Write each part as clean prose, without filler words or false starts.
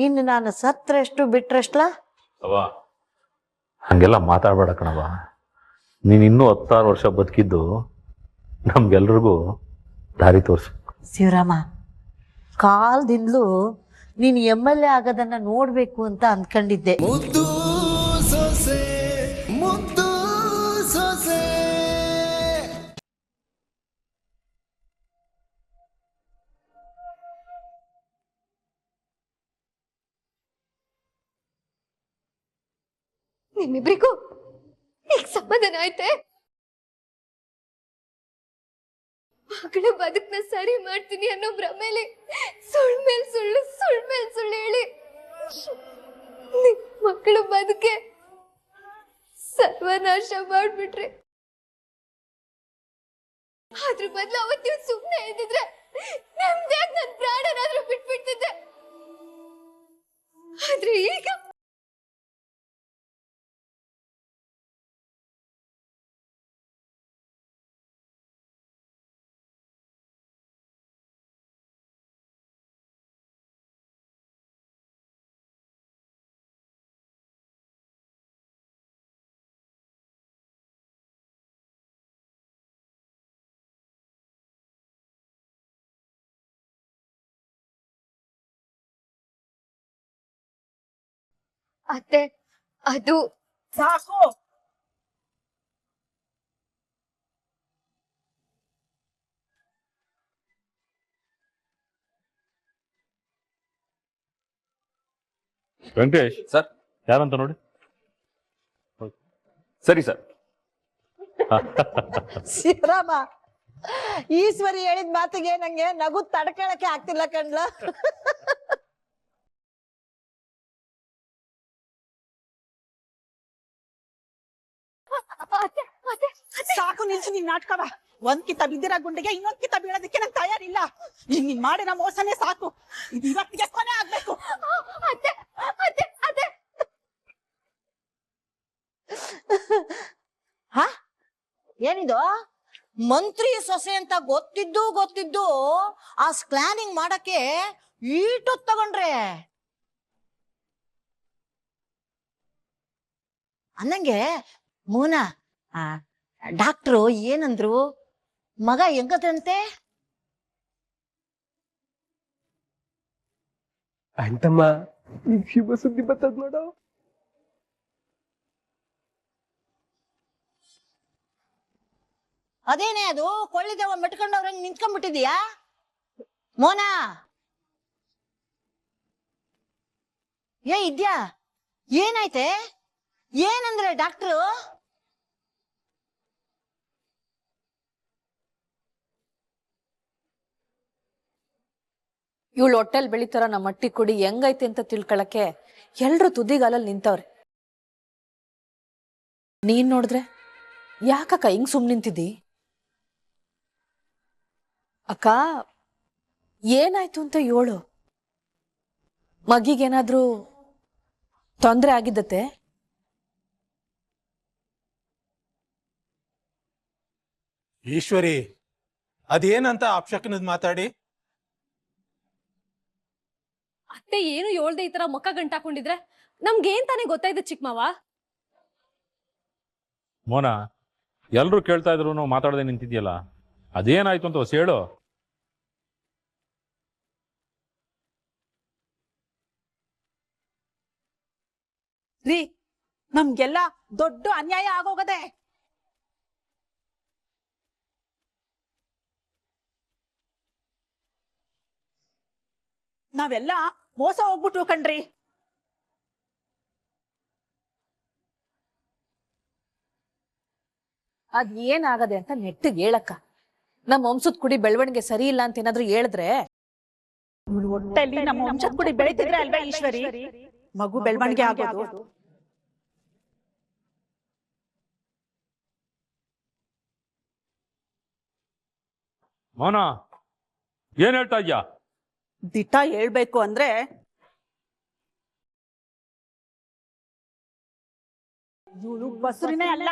ಇನ್ನು ನಾನು ಸತ್ರೆಷ್ಟು ಬಿಟ್ರೆಷ್ಟಲ್ಲ. ಅವ ಹಂಗೆಲ್ಲ ಮಾತಾಡ್ಬೇಡ ಕಣವ. ನೀನು ಇನ್ನೂ 16 ವರ್ಷ ಬದುಕಿದ್ದು ನಮ್ಗೆಲ್ರಿಗೂ ದಾರಿ ತೋರಿಸು. ಶಿವರಾಮ, ಕಾಲದಿಂದಲೂ ನೀನು MLA ಆಗೋದನ್ನ ನೋಡ್ಬೇಕು ಅಂತ ಅಂದ್ಕೊಂಡಿದ್ದೆ. ಮುದ್ದು ಸೊಸೆ ಮುದ್ದು ಸೊಸೆ. ನಿಮ್ಮಿಬ್ರಿಗೂ ಈಗ ಸಮಾಧಾನ ಆಯ್ತೆ? ಮಗಳ ಬದುಕನ್ನ ಸರಿ ಮಾಡ್ತೀನಿ ಅನ್ನೋ ಭ್ರಮೇಲಿ ಸುಳ್ಳ ಮೇಲ್ ಸುಳ್ಳು ಹೇಳಿ ಮಕ್ಕಳ ಬದುಕೆ ಸರ್ವನಾಶ ಮಾಡ್ಬಿಟ್ರಿ. ಅದ್ರ ಬದಲು ಅವತ್ತು ನೀವು ಸುಮ್ಮನೆ ಇದ್ದಿದ್ರೆ ನೆಮ್ಮದಿಯಾಗಿ ನನ್ನ ಪ್ರಾಣನಾದ್ರೂ ಬಿಟ್ಬಿಡ್ತಿದ್ದೆ. ಆದ್ರೆ ಈಗ ಅತ್ತೆ ಅದು ಸಾಕು. ವೆಂಕಟೇಶ್ ಸರ್, ಯಾರಂತ ನೋಡಿ. ಸರಿ ಸರ್. ಶಿವರಾಮ, ಈಶ್ವರಿ ಹೇಳಿದ ಮಾತಿಗೆ ನಂಗೆ ನಗು ತಡ್ಕೊಳಕ್ಕೆ ಆಗ್ತಿಲ್ಲ ಕಣ್ಲ. ಸಾಕು, ನಿಲ್ಸು ನಿನ್ ನಾಟಕವ. ಒಂದ್ ಕಿತ ಬಿದ್ದಿರ ಗುಂಡಿಗೆ ಇನ್ನೊಂದ್ ಕಿತ ಬೀಳೋದಕ್ಕೆ ನಂಗೆ ತಯಾರಿಲ್ಲ. ನೀನ್ ಮಾಡಿರೋ ಮೋಸನೇ ಸಾಕು. ಇದು ಇವತ್ತಿಗೆ ಕೊನೆ ಆಗ್ಬೇಕು. ಹ, ಏನಿದು? ಮಂತ್ರಿ ಸೊಸೆ ಅಂತ ಗೊತ್ತಿದ್ದು ಆ ಸ್ಕ್ಯಾನಿಂಗ್ ಮಾಡಕ್ಕೆ ಈಟೊತ್ತು ತಗೊಂಡ್ರೆ ಅನ್ನಂಗೆ. ಮೋನ, ಡಾಕ್ಟ್ರು ಏನಂದ್ರು? ಮಗ ಹೆಂಗದಂತೆ? ಅಂತಮ್ಮ, ಈಗ ಶುಭ ಸುದ್ದಿ ಬರ್ತದ ನೋಡು. ಅದೇನೇ ಅದು ಕೊಳ್ಳಿದೇವ ಮೆಟ್ಕೊಂಡವ್ರಂಗ್ ನಿಂತ್ಕೊಂಡ್ಬಿಟ್ಟಿದ್ಯಾ ಮೋನ? ಇದ್ಯಾ? ಏನಾಯ್ತೆ? ಏನಂದ್ರೆ ಡಾಕ್ಟ್ರು? ಇವಳು ಹೊಟ್ಟೆಲ್ ಬೆಳಿತಾರ ನಮ್ಮ ಮಟ್ಟಿ ಕುಡಿ ಹೆಂಗೈತೆ ಅಂತ ತಿಳ್ಕೊಳಕ್ಕೆ ಎಲ್ರು ತುದಿಗಾಲಲ್ಲಿ ನಿಂತವ್ರೆ. ನೀನ್ ನೋಡಿದ್ರೆ ಯಾಕಕ್ಕ ಹಿಂಗ್ ಸುಮ್ ನಿಂತಿದ್ದಿ? ಅಕ್ಕ, ಏನಾಯ್ತು ಅಂತ ಹೇಳು. ಮಗಿಗೇನಾದ್ರೂ ತೊಂದ್ರೆ ಆಗಿದ್ದತೆ? ಈಶ್ವರಿ, ಅದೇನಂತ ಅಪಶಕನದ ಮಾತಾಡಿ? ಅತ್ತೆ ಏನು ಹೇಳ್ದೆ ಈ ತರ ಮುಖ ಗಂಟಾಕೊಂಡಿದ್ರೆ ನಮ್ಗೇನ್ ತಾನೇ ಗೊತ್ತಾಯ್ತು ಚಿಕ್ಕ ಮಾವ? ಮೋನ, ಎಲ್ರು ಕೇಳ್ತಾ ಇದ್ರು ಮಾತಾಡದೆ ನಿಂತಿದ್ಯಲ್ಲ, ಅದೇನಾಯ್ತು ಅಂತ ಹೊಸ ಹೇಳು. ರೀ, ನಮ್ಗೆಲ್ಲ ದೊಡ್ಡ ಅನ್ಯಾಯ ಆಗೋಗದೆ. ನಾವೆಲ್ಲ ಮೋಸ ಹೋಗ್ಬಿಟ್ಟು ಕಣ್ರಿ. ಅದ್ ಏನಾಗದೆ ಅಂತ ನೆಟ್ಟಿಗೆ ಹೇಳಕ್ಕ. ನಮ್ಮ ವಂಶದ ಕುಡಿ ಬೆಳವಣಿಗೆ ಸರಿ ಇಲ್ಲ ಅಂತ ಏನಾದ್ರೂ ಹೇಳಿದ್ರೆ? ಹೊಟ್ಟೆಲಿ ನಮ್ಮ ವಂಶದ ಕುಡಿ ಬೆಳಿತಿದ್ರೆ ಅಲ್ವೇ ಈಶ್ವರಿ ಮಗು ಬೆಳವಣಿಗೆ ಆಗೋದು. ಮೋನ, ಏನ್ ಹೇಳ್ತಾ ಇದ್ಯಾ? ದಿಟ ಹೇಳ್ಬೇಕು ಅಂದ್ರೆ ಇವಳು ಬಸುರಿನೇ ಅಲ್ಲ.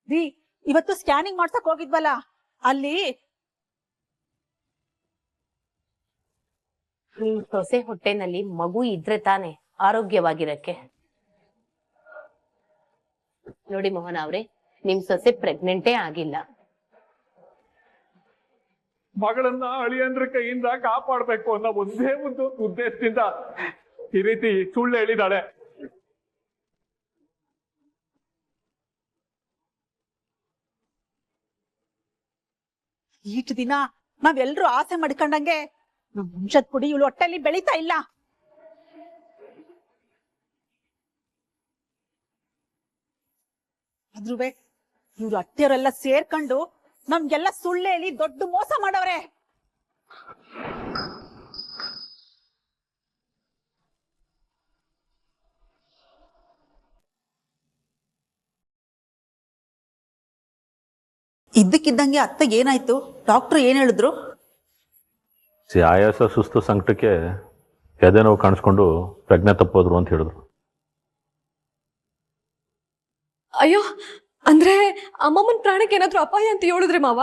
ರೀ ಇವತ್ತು ಸ್ಕ್ಯಾನಿಂಗ್ ಮಾಡ್ಸಕ್ ಹೋಗಿದ್ವಲ್ಲ ಅಲ್ಲಿ ನಿಮ್ ಸೊಸೆ ಹೊಟ್ಟೆನಲ್ಲಿ ಮಗು ಇದ್ರೆ ತಾನೆ ಆರೋಗ್ಯವಾಗಿರಕ್ಕೆ. ನೋಡಿ ಮೋಹನ್ ಅವ್ರೆ, ನಿಮ್ ಸೊಸೆ ಪ್ರೆಗ್ನೆಂಟೇ ಆಗಿಲ್ಲ. ಮಗಳನ್ನ ಅಳಿಯಂದ್ರ ಕೈಯಿಂದ ಕಾಪಾಡ್ಬೇಕು ಅನ್ನೋ ಒಂದೇ ಒಂದು ಉದ್ದೇಶದಿಂದ ಈ ರೀತಿ ಸುಳ್ಳು ಹೇಳಿದಾಳೆ. ಈಟ್ ದಿನ ನಾವೆಲ್ರೂ ಆಸೆ ಮಾಡ್ಕೊಂಡಂಗೆ ನಮ್ ವಂಶದ್ ಕುಡಿ ಇವಳು ಹೊಟ್ಟೆಲಿ ಬೆಳೀತಾ ಇಲ್ಲ. ಆದ್ರೂ ಇವ್ರು ಅತ್ತೆಯವರೆಲ್ಲ ಸೇರ್ಕೊಂಡು ನಮ್ಗೆಲ್ಲ ಸುಳ್ಳು ಹೇಳಿ ದೊಡ್ಡ ಮೋಸ ಮಾಡವ್ರೆ. ಇದ್ದಕ್ಕಿದ್ದಂಗೆ ಅತ್ತೆಗೆ ಏನಾಯ್ತು? ಡಾಕ್ಟರ್ ಏನ್ ಹೇಳಿದ್ರು? ಆಯಾಸ ಸುಸ್ತು ಸಂಕಟಕ್ಕೆ ಎದೆ ನೋವು ಕಾಣಿಸ್ಕೊಂಡು ಪ್ರಜ್ಞೆ ತಪ್ಪೋದ್ರು ಅಂತ ಹೇಳಿದ್ರು. ಅಯ್ಯೋ, ಅಂದ್ರೆ ಅಮ್ಮಮ್ಮನ ಪ್ರಾಣಕ್ಕೆ ಏನಾದ್ರೂ ಅಪಾಯ ಅಂತ ಹೇಳಿದ್ರೆ ಮಾವ?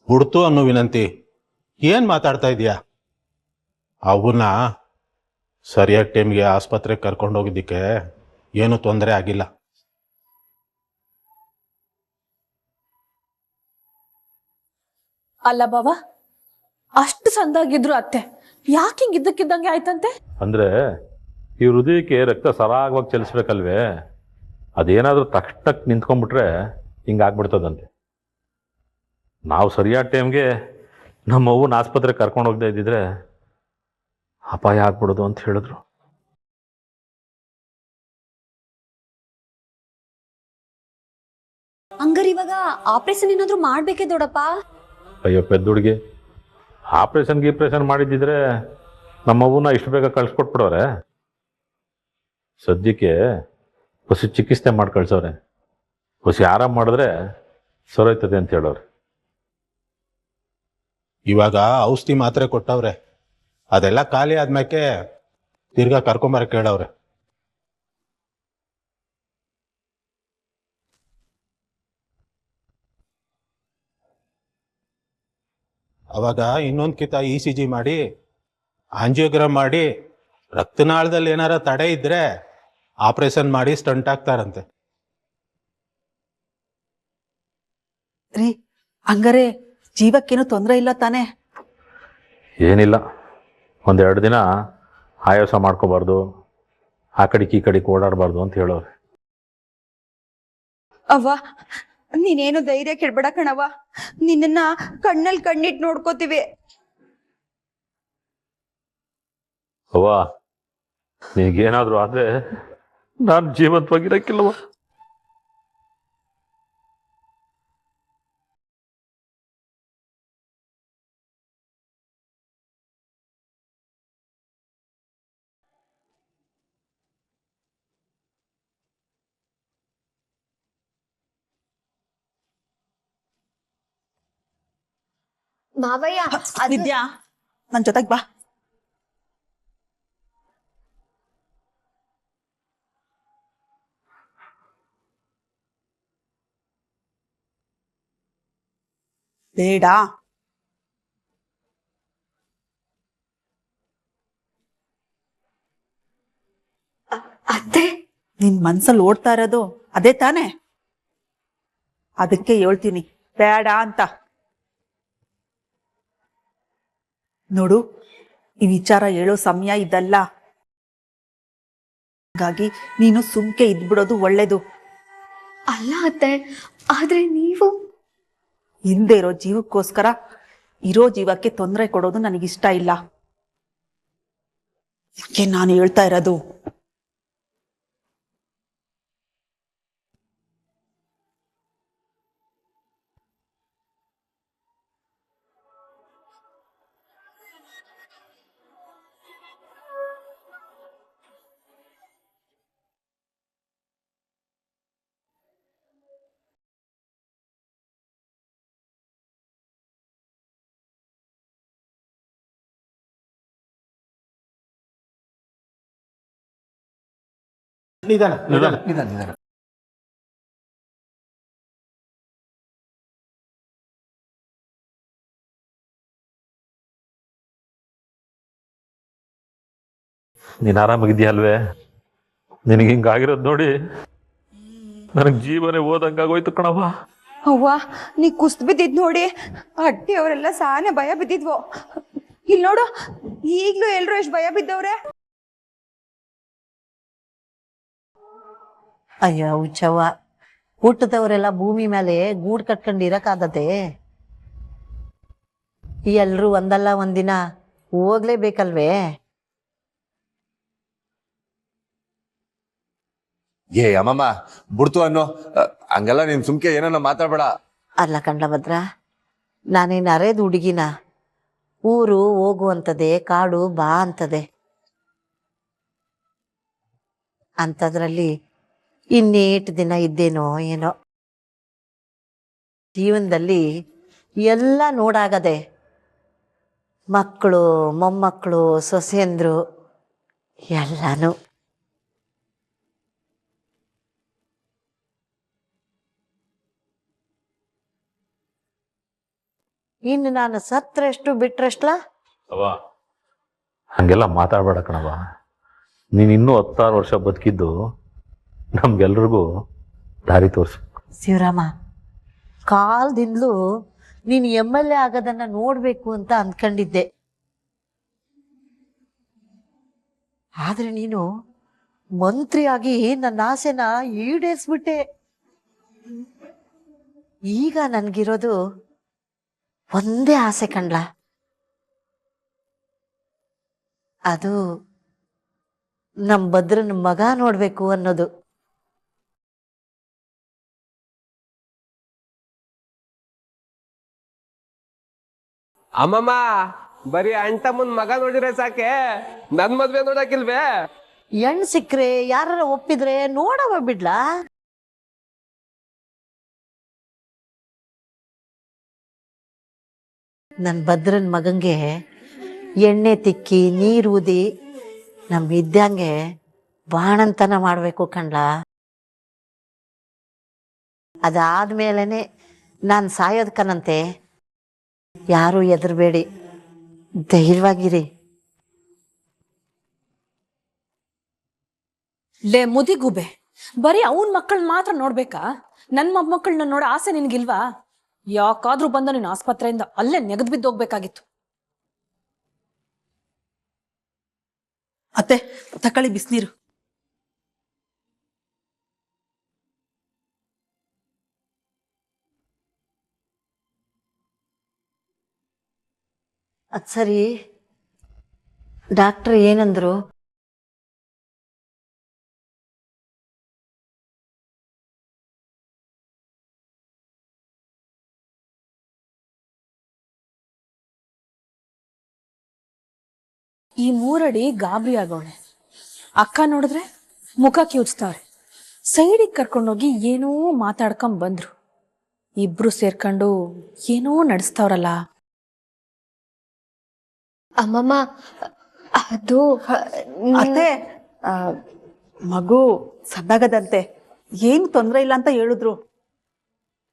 ಹುಡ್ತು ಅನ್ನೋ ವಿನಂತಿ, ಏನ್ ಮಾತಾಡ್ತಾ ಇದೀಯಾ? ಅವನ್ನ ಸರಿಯಾದ ಟೈಮ್ಗೆ ಆಸ್ಪತ್ರೆಗೆ ಕರ್ಕೊಂಡು ಹೋಗಿದ್ದಕ್ಕೆ ಏನು ತೊಂದರೆ ಆಗಿಲ್ಲ. ಅಲ್ಲ ಬಾವ, ಅಷ್ಟು ಸಂದಾಗಿದ್ರು ಅತ್ತೆ ಯಾಕೆ ಹಿಂಗ್ ಇದ್ದಕ್ಕಿದ್ದಂಗೆ ಆಯ್ತಂತೆ? ಅಂದ್ರೆ ಈ ಹೃದಯಕ್ಕೆ ರಕ್ತ ಸರಾಗವಾಗಿ ಚಲಿಸ್ಬೇಕಲ್ವೇ, ಅದೇನಾದ್ರೂ ತಕ್ಷಣಕ್ಕೆ ನಿಂತ್ಕೊಂಡ್ಬಿಟ್ರೆ ಹಿಂಗಾಗ್ಬಿಡ್ತದಂತೆ. ನಾವು ಸರಿಯಾದ ಟೈಮ್ಗೆ ನಮ್ಮ ಅವ್ವನ ಆಸ್ಪತ್ರೆಗೆ ಕರ್ಕೊಂಡು ಹೋಗದೆ ಇದ್ದಿದ್ರೆ ಅಪಾಯ ಆಗ್ಬಿಡೋದು ಅಂತ ಹೇಳಿದ್ರು. ಹಂಗಾರೆ ಇವಾಗ ಆಪರೇಷನ್ ಏನಾದ್ರೂ ಮಾಡ್ಬೇಕೇ ದೊಡ್ಡಪ್ಪ? ಅಯ್ಯೋ ಪೆದ್ದುಡ್ಗೆ, ಆಪ್ರೇಷನ್ ಮಾಡಿದ್ದಿದ್ರೆ ನಮ್ಮ ಅವ್ವನ ಇಷ್ಟು ಬೇಗ ಕಳ್ಸ್ಕೊಟ್ಬಿಡೋರೆ. ಸದ್ಯಕ್ಕೆ ಹೊಸ ಚಿಕಿತ್ಸೆ ಮಾಡಿ ಕಳ್ಸವ್ರೆ. ಹೊಸ ಆರಾಮ್ ಮಾಡಿದ್ರೆ ಸರೋಯ್ತದೆ ಅಂತ ಹೇಳೋರೆ. ಇವಾಗ ಔಷಧಿ ಮಾತ್ರೆ ಕೊಟ್ಟವ್ರೆ, ಅದೆಲ್ಲ ಖಾಲಿ ಆದ್ಮೇಲೆ ತಿರ್ಗಾ ಕರ್ಕೊಂಬರಕ್ಕೆ ಹೇಳವ್ರೆ. ಅವಾಗ ಇನ್ನೊಂದು ಕಿತ ECG ಮಾಡಿ ಆಂಜಿಯೋಗ್ರಾಮ್ ಮಾಡಿ ರಕ್ತನಾಳದಲ್ಲಿ ಏನಾರ ತಡೆ ಇದ್ರೆ ಆಪರೇಷನ್ ಮಾಡಿ ಸ್ಟಂಟ್ ಹಾಕ್ತಾರಂತೆ. ರೀ ಹಂಗಾರೆ ಜೀವಕ್ಕೇನು ತೊಂದರೆ ಇಲ್ಲ ತಾನೆ? ಏನಿಲ್ಲ, ಒಂದೆರಡು ದಿನ ಆಯಾಸ ಮಾಡ್ಕೋಬಾರ್ದು, ಆ ಕಡೆಗೆ ಈ ಕಡೆಗೆ ಓಡಾಡಬಾರ್ದು ಅಂತ ಹೇಳೋರು. ಅವ್ವ, ನೀನೇನು ಧೈರ್ಯ ಕೆಡ್ಬೇಡ ಕಣವ್ವ, ನಿನ್ನ ಕಣ್ಣಲ್ಲಿ ಕಣ್ಣಿಟ್ಟು ನೋಡ್ಕೋತೀವಿ. ಅವ್ವ, ನಿನಗೇನಾದ್ರೂ ಆದ್ರೆ ನಾನು ಜೀವಂತವಾಗಿರಕ್ಕಿಲ್ಲವ. ಮಾವಯ್ಯ, ವಿದ್ಯಾ, ನನ್ ಜೊತೆಗ್ ಬಾ. ಬೇಡ, ಅತ್ತೆ ನಿನ್ ಮನ್ಸಲ್ಲಿ ಓಡ್ತಾ ಇರೋದು ಅದೇ ತಾನೆ? ಅದಕ್ಕೆ ಹೇಳ್ತೀನಿ ಬೇಡ ಅಂತ. ನೋಡು, ಈ ವಿಚಾರ ಹೇಳೋ ಸಮಯ ಇದಲ್ಲ. ಹಾಗಾಗಿ ನೀನು ಸುಮ್ಕೆ ಇದ್ಬಿಡೋದು ಒಳ್ಳೇದು. ಅಲ್ಲ ಅತ್ತೆ, ಆದ್ರೆ ನೀವು ಹಿಂದೆ ಇರೋ ಜೀವಕ್ಕೋಸ್ಕರ ಇರೋ ಜೀವಕ್ಕೆ ತೊಂದರೆ ಕೊಡೋದು ನನಗಿಷ್ಟ ಇಲ್ಲ. ಅದಕ್ಕೆ ನಾನು ಹೇಳ್ತಾ ಇರೋದು. ನಿಧಾನ. ನೀನು ಆರಾಮಾಗಿದ್ಯಾ ಅಲ್ವೇ? ನಿನಗೆ ಹಿಂಗಾಗಿರೋದು ನೋಡಿ ನನಗೆ ಜೀವನೇ ಹೋದಂಗಾಗೋಯ್ತು ಕಣವ್ವ. ಅವ್ವ ನೀ ಕುಸ್ತ್ ಬಿದ್ದಿದ್ ನೋಡಿ ಅಡ್ಡಿ ಅವರೆಲ್ಲ ಸಾನೆ ಭಯ ಬಿದ್ದಿದ್ವು. ಇಲ್ಲಿ ನೋಡು ಈಗ್ಲೂ ಎಲ್ರು ಎಷ್ಟ್ ಭಯ ಬಿದ್ದವ್ರೆ. ಅಯ್ಯೋ ಹುಚ್ಚವ್ವ, ಹುಟ್ಟದವರೆಲ್ಲ ಭೂಮಿ ಮೇಲೆ ಗೂಡ್ ಕಟ್ಕೊಂಡು ಇರಕ್ಕಾಗತ್ತೆ? ಎಲ್ರೂ ಒಂದಲ್ಲ ಒಂದಿನ ಹೋಗ್ಲೇಬೇಕಲ್ವೇ? ಏ ಅಮ್ಮಮ್ಮ ಬಿಡ್ತು ಅನ್ನೋ, ಹಂಗೆಲ್ಲ ನೀನ್ ಸುಮ್ಕೆ ಏನನ್ನ ಮಾತಾಡ್ಬೇಡ. ಅಲ್ಲ ಕಂಡ್ಲಭದ್ರ, ನಾನೇನು ಅರೇದು ಹುಡುಗಿನ? ಊರು ಹೋಗುವಂತದೆ, ಕಾಡು ಬಾ ಅಂತದೆ. ಅಂಥದ್ರಲ್ಲಿ ಇನ್ನೇಟು ದಿನ ಇದ್ದೇನೋ ಏನೋ. ಜೀವನದಲ್ಲಿ ಎಲ್ಲ ನೋಡಾಗದೆ, ಮಕ್ಕಳು, ಮೊಮ್ಮಕ್ಕಳು, ಸೊಸೆಯಂದ್ರು ಎಲ್ಲಾನು. ಇನ್ನು ನಾನು ಸತ್ರೆಷ್ಟು ಬಿಟ್ರೆಷ್ಟಲ್ಲ? ಅವ್ವ ಹಂಗೆಲ್ಲ ಮಾತಾಡ್ಬೇಡ ಕಣವ್ವ. ನೀನು ಇನ್ನೂ 16 ವರ್ಷ ಬದುಕಿದ್ದು ನಮ್ಗೆಲ್ರಿಗೂ ದಾರಿ ತೋರಿಸು. ಶಿವರಾಮ, ಕಾಲದಿಂದಲೂ ನೀನು MLA ಆಗೋದನ್ನ ನೋಡ್ಬೇಕು ಅಂತ ಅಂದ್ಕೊಂಡಿದ್ದೆ. ಆದ್ರೆ ನೀನು ಮಂತ್ರಿಯಾಗಿ ನನ್ನ ಆಸೆನ ಈಡೇರಿಸ್ಬಿಟ್ಟೆ. ಈಗ ನನ್ಗಿರೋದು ಒಂದೇ ಆಸೆ ಕಣ್ಲ, ಅದು ನಮ್ ಭದ್ರನ ಮಗ ನೋಡ್ಬೇಕು ಅನ್ನೋದು. ಅಮ್ಮಮ್ಮ ಬರೀ ಅಂಟಮ್ಮನ್ ಮಗ ನೋಡಿದ್ರೆ ಸಾಕೆ, ನನ್ ಮದ್ವೆ ನೋಡಕ್ಕಿಲ್ವೇ? ಹೆಣ್ ಸಿಕ್ಕ್ರೆ ಯಾರ ಒಪ್ಪಿದ್ರೆ ನೋಡವ ಬಿಡ್ಲಾ? ನನ್ ಭದ್ರನ್ ಮಗಂಗೆ ಎಣ್ಣೆ ತಿಕ್ಕಿ ನೀರೂದಿ ನಮ್ ಇದ್ದಂಗೆ ಬಾಣಂತನ ಮಾಡ್ಬೇಕು ಕಣ್ಲ. ಅದಾದ್ಮೇಲೆನೆ ನಾನ್ ಸಾಯೋದ್ಕನಂತೆ. ಯಾರು ಹೆದರ್ಬೇಡಿ, ಧೈರ್ಯವಾಗಿರಿ. ಲೇ ಮುದಿಗೂಬೆ, ಬರೀ ಅವನ್ ಮಕ್ಕಳನ್ನ ಮಾತ್ರ ನೋಡ್ಬೇಕಾ? ನನ್ ಮೊಮ್ಮಕ್ಕಳನ್ನ ನೋಡೋ ಆಸೆ ನಿನ್ಗಿಲ್ವಾ? ಯಾಕಾದ್ರೂ ಬಂದ ನೀನು ಆಸ್ಪತ್ರೆಯಿಂದ ಅಲ್ಲೇ ನೆಗದ್ ಬಿದ್ದು ಹೋಗ್ಬೇಕಾಗಿತ್ತು. ಅತ್ತೆ ತಕೊಳ್ಳಿ ಬಿಸಿನೀರು. ಅದ್ ಸರಿ, ಡಾಕ್ಟರ್ ಏನಂದ್ರು? ಈ 3 ಅಡಿ ಗಾಬರಿ ಆಗೋಣೆ. ಅಕ್ಕ ನೋಡಿದ್ರೆ ಮುಖ ಕಿವುಚ್ತಾವ್ರೆ. ಸೈಡಿಗೆ ಕರ್ಕೊಂಡೋಗಿ ಏನೋ ಮಾತಾಡ್ಕೊಂಡ್ ಬಂದ್ರು. ಇಬ್ರು ಸೇರ್ಕೊಂಡು ಏನೋ ನಡೆಸ್ತಾವ್ರಲ್ಲ. ಅಮ್ಮಮ್ಮ ಅದು ಅತ್ತೆ ಮಗು ಸಣ್ಣಗದಂತೆ, ಏನು ತೊಂದ್ರೆ ಇಲ್ಲ ಅಂತ ಹೇಳಿದ್ರು.